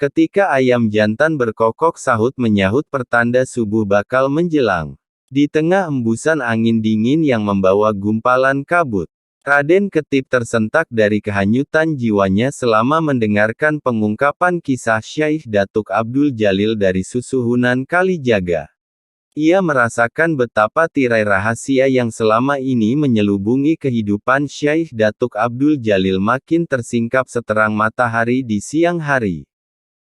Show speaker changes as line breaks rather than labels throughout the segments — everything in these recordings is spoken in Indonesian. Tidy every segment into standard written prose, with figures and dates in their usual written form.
Ketika ayam jantan berkokok sahut menyahut pertanda subuh bakal menjelang. Di tengah embusan angin dingin yang membawa gumpalan kabut, Raden Ketip tersentak dari kehanyutan jiwanya selama mendengarkan pengungkapan kisah Syekh Datuk Abdul Jalil dari Susuhunan Kalijaga. Ia merasakan betapa tirai rahasia yang selama ini menyelubungi kehidupan Syekh Datuk Abdul Jalil makin tersingkap seterang matahari di siang hari.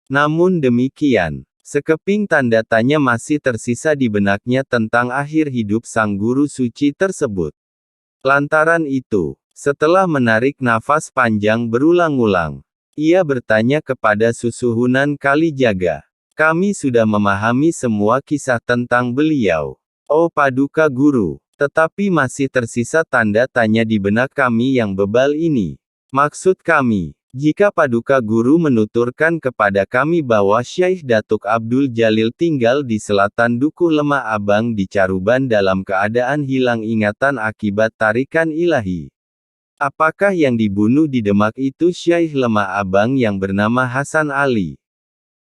Namun demikian, sekeping tanda tanya masih tersisa di benaknya tentang akhir hidup sang guru suci tersebut. Lantaran itu, setelah menarik nafas panjang berulang-ulang, ia bertanya kepada Susuhunan Kalijaga. Kami sudah memahami semua kisah tentang beliau, oh Paduka Guru, tetapi masih tersisa tanda tanya di benak kami yang bebal ini. Maksud kami, jika Paduka Guru menuturkan kepada kami bahwa Syekh Datuk Abdul Jalil tinggal di selatan Dukuh Lemah Abang di Caruban dalam keadaan hilang ingatan akibat tarikan ilahi. Apakah yang dibunuh di Demak itu Syekh Lemah Abang yang bernama Hasan Ali?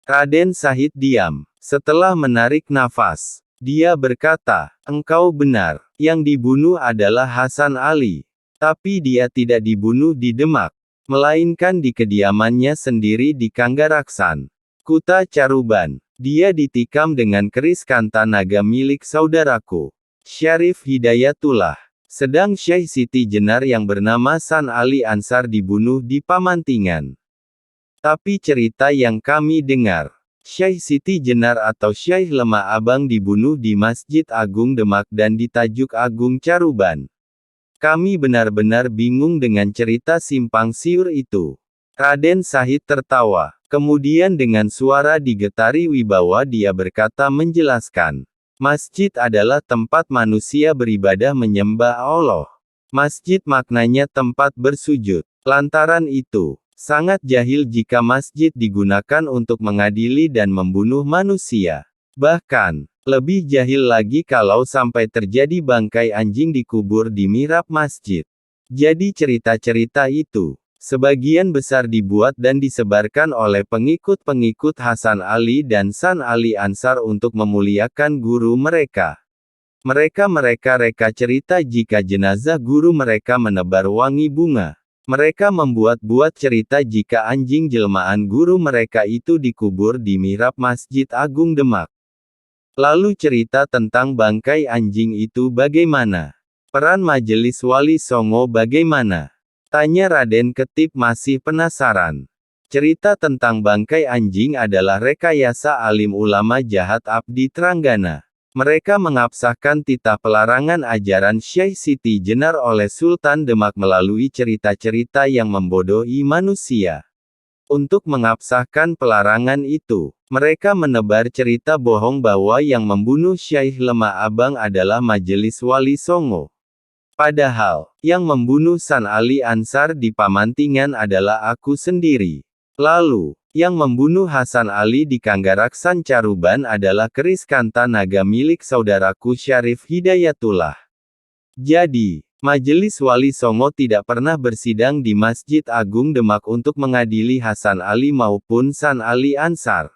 Raden Syahid diam. Setelah menarik nafas, dia berkata, engkau benar, yang dibunuh adalah Hasan Ali. Tapi dia tidak dibunuh di Demak, melainkan di kediamannya sendiri di Kanggaraksan, Kuta Caruban. Dia ditikam dengan keris kanta naga milik saudaraku, Syarif Hidayatullah. Sedang Syekh Siti Jenar yang bernama San Ali Ansar dibunuh di Pamantingan. Tapi cerita yang kami dengar, Syekh Siti Jenar atau Syekh Lemah Abang dibunuh di Masjid Agung Demak dan di Tajuk Agung Caruban. Kami benar-benar bingung dengan cerita simpang siur itu. Raden Syahid tertawa. Kemudian dengan suara digetari wibawa dia berkata menjelaskan. Masjid adalah tempat manusia beribadah menyembah Allah. Masjid maknanya tempat bersujud. Lantaran itu, sangat jahil jika masjid digunakan untuk mengadili dan membunuh manusia. Bahkan, lebih jahil lagi kalau sampai terjadi bangkai anjing dikubur di mihrab masjid. Jadi cerita-cerita itu, sebagian besar dibuat dan disebarkan oleh pengikut-pengikut Hasan Ali dan San Ali Ansar untuk memuliakan guru mereka. Mereka reka cerita jika jenazah guru mereka menebar wangi bunga. Mereka membuat-buat cerita jika anjing jelmaan guru mereka itu dikubur di mihrab Masjid Agung Demak. Lalu cerita tentang bangkai anjing itu bagaimana? Peran Majelis Wali Songo bagaimana? Tanya Raden Ketip masih penasaran. Cerita tentang bangkai anjing adalah rekayasa alim ulama jahat Abdi Tranggana. Mereka mengabsahkan titah pelarangan ajaran Syekh Siti Jenar oleh Sultan Demak melalui cerita-cerita yang membodohi manusia. Untuk mengabsahkan pelarangan itu, mereka menebar cerita bohong bahwa yang membunuh Syekh Lemah Abang adalah Majelis Wali Songo. Padahal, yang membunuh San Ali Ansar di Pamantingan adalah aku sendiri. Lalu, yang membunuh Hasan Ali di Kanggaraksan Caruban adalah keris kanta naga milik saudaraku Syarif Hidayatullah. Jadi, Majelis Wali Songo tidak pernah bersidang di Masjid Agung Demak untuk mengadili Hasan Ali maupun San Ali Ansar.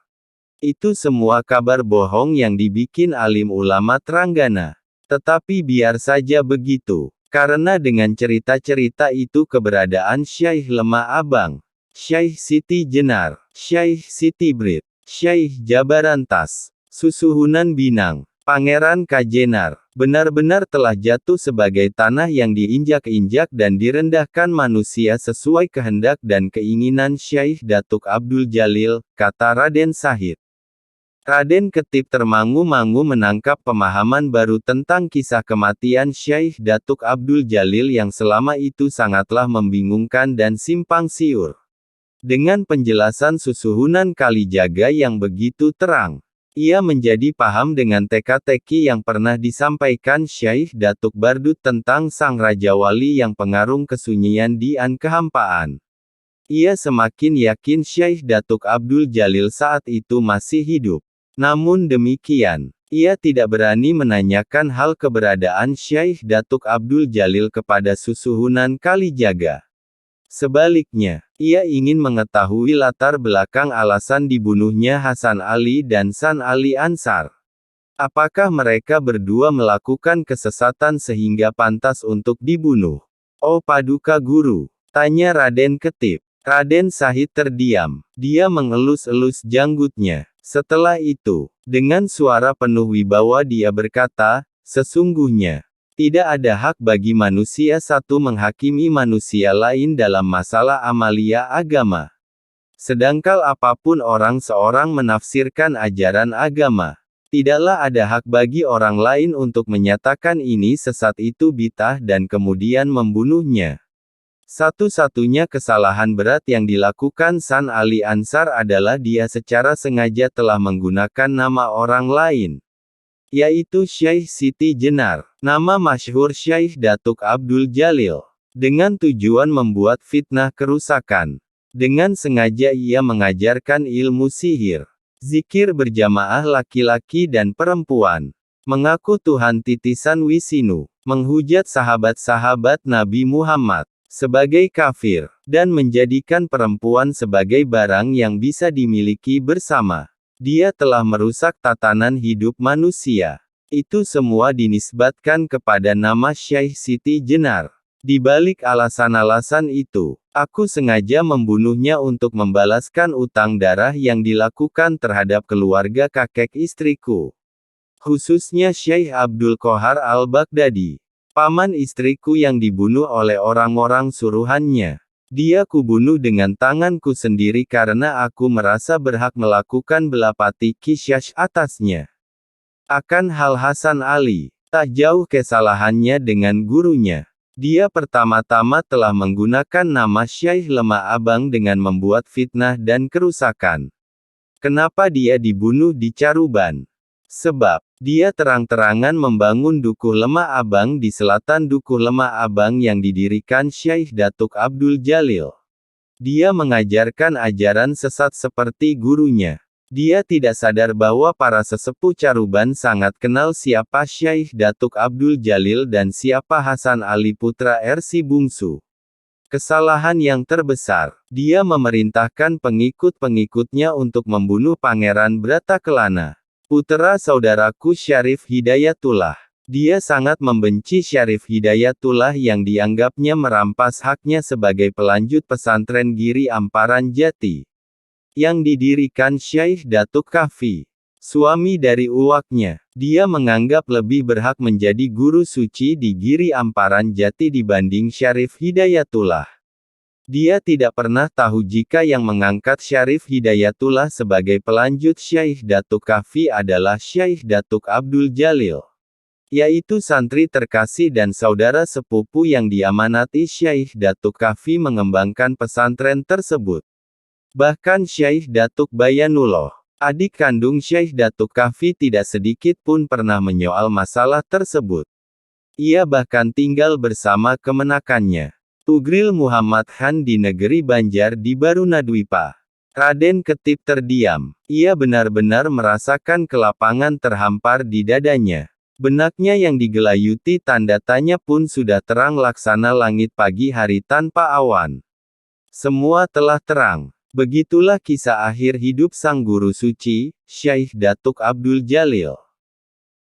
Itu semua kabar bohong yang dibikin alim ulama Tranggana. Tetapi biar saja begitu, karena dengan cerita-cerita itu keberadaan Syekh Lemah Abang, Syekh Siti Jenar, Syekh Siti Brit, Syekh Jabarantas, Susuhunan Binang, Pangeran Kajenar, benar-benar telah jatuh sebagai tanah yang diinjak-injak dan direndahkan manusia sesuai kehendak dan keinginan Syekh Datuk Abdul Jalil, kata Raden Syahid. Raden Ketip termangu-mangu menangkap pemahaman baru tentang kisah kematian Syekh Datuk Abdul Jalil yang selama itu sangatlah membingungkan dan simpang siur. Dengan penjelasan Susuhunan Kalijaga yang begitu terang, ia menjadi paham dengan teka-teki yang pernah disampaikan Syekh Datuk Bardut tentang sang Raja Wali yang pengarung kesunyian di an kehampaan. Ia semakin yakin Syekh Datuk Abdul Jalil saat itu masih hidup. Namun demikian, ia tidak berani menanyakan hal keberadaan Syekh Datuk Abdul Jalil kepada Susuhunan Kalijaga. Sebaliknya, Ia ingin mengetahui latar belakang alasan dibunuhnya Hasan Ali dan San Ali Ansar. Apakah mereka berdua melakukan kesesatan sehingga pantas untuk dibunuh? Oh Paduka Guru, tanya Raden Ketip. Raden Sahid terdiam. Dia mengelus-elus janggutnya. Setelah itu, dengan suara penuh wibawa dia berkata, sesungguhnya, tidak ada hak bagi manusia satu menghakimi manusia lain dalam masalah amalia agama. Sedangkan apapun orang seorang menafsirkan ajaran agama, tidaklah ada hak bagi orang lain untuk menyatakan ini sesat itu bid'ah dan kemudian membunuhnya. Satu-satunya kesalahan berat yang dilakukan San Ali Ansar adalah dia secara sengaja telah menggunakan nama orang lain, yaitu Syekh Siti Jenar, nama masyhur Syekh Datuk Abdul Jalil, dengan tujuan membuat fitnah kerusakan. Dengan sengaja ia mengajarkan ilmu sihir, zikir berjamaah laki-laki dan perempuan, mengaku Tuhan titisan Wisinu, menghujat sahabat-sahabat Nabi Muhammad sebagai kafir, dan menjadikan perempuan sebagai barang yang bisa dimiliki bersama. Dia telah merusak tatanan hidup manusia. Itu semua dinisbatkan kepada nama Syekh Siti Jenar. Di balik alasan-alasan itu, aku sengaja membunuhnya untuk membalaskan utang darah yang dilakukan terhadap keluarga kakek istriku. Khususnya Syekh Abdul Qohar al-Baghdadi, paman istriku yang dibunuh oleh orang-orang suruhannya. Dia kubunuh dengan tanganku sendiri karena aku merasa berhak melakukan belapati kisyash atasnya. Akan hal Hasan Ali, tak jauh kesalahannya dengan gurunya. Dia pertama-tama telah menggunakan nama Syekh Lemah Abang dengan membuat fitnah dan kerusakan. Kenapa dia dibunuh di Caruban? Sebab, dia terang-terangan membangun Dukuh Lemah Abang di selatan Dukuh Lemah Abang yang didirikan Syekh Datuk Abdul Jalil. Dia mengajarkan ajaran sesat seperti gurunya. Dia tidak sadar bahwa para sesepuh Caruban sangat kenal siapa Syekh Datuk Abdul Jalil dan siapa Hasan Ali putra RC Bungsu. Kesalahan yang terbesar, dia memerintahkan pengikut-pengikutnya untuk membunuh Pangeran Bratakelana, putra saudaraku Syarif Hidayatullah. Dia sangat membenci Syarif Hidayatullah yang dianggapnya merampas haknya sebagai pelanjut pesantren Giri Amparan Jati, yang didirikan Syekh Datuk Kahfi, suami dari uwaknya. Dia menganggap lebih berhak menjadi guru suci di Giri Amparan Jati dibanding Syarif Hidayatullah. Dia tidak pernah tahu jika yang mengangkat Syarif Hidayatullah sebagai pelanjut Syekh Datuk Kahfi adalah Syekh Datuk Abdul Jalil, yaitu santri terkasih dan saudara sepupu yang diamanati Syekh Datuk Kahfi mengembangkan pesantren tersebut. Bahkan Syekh Datuk Bayanullah, adik kandung Syekh Datuk Kahfi, tidak sedikit pun pernah menyoal masalah tersebut. Ia bahkan tinggal bersama kemenakannya, Tugril Muhammad Khan, di negeri Banjar di Barunadwipa. Raden Ketip terdiam. Ia benar-benar merasakan kelapangan terhampar di dadanya. Benaknya yang digelayuti tanda tanya pun sudah terang laksana langit pagi hari tanpa awan. Semua telah terang. Begitulah kisah akhir hidup sang guru suci, Syekh Datuk Abdul Jalil.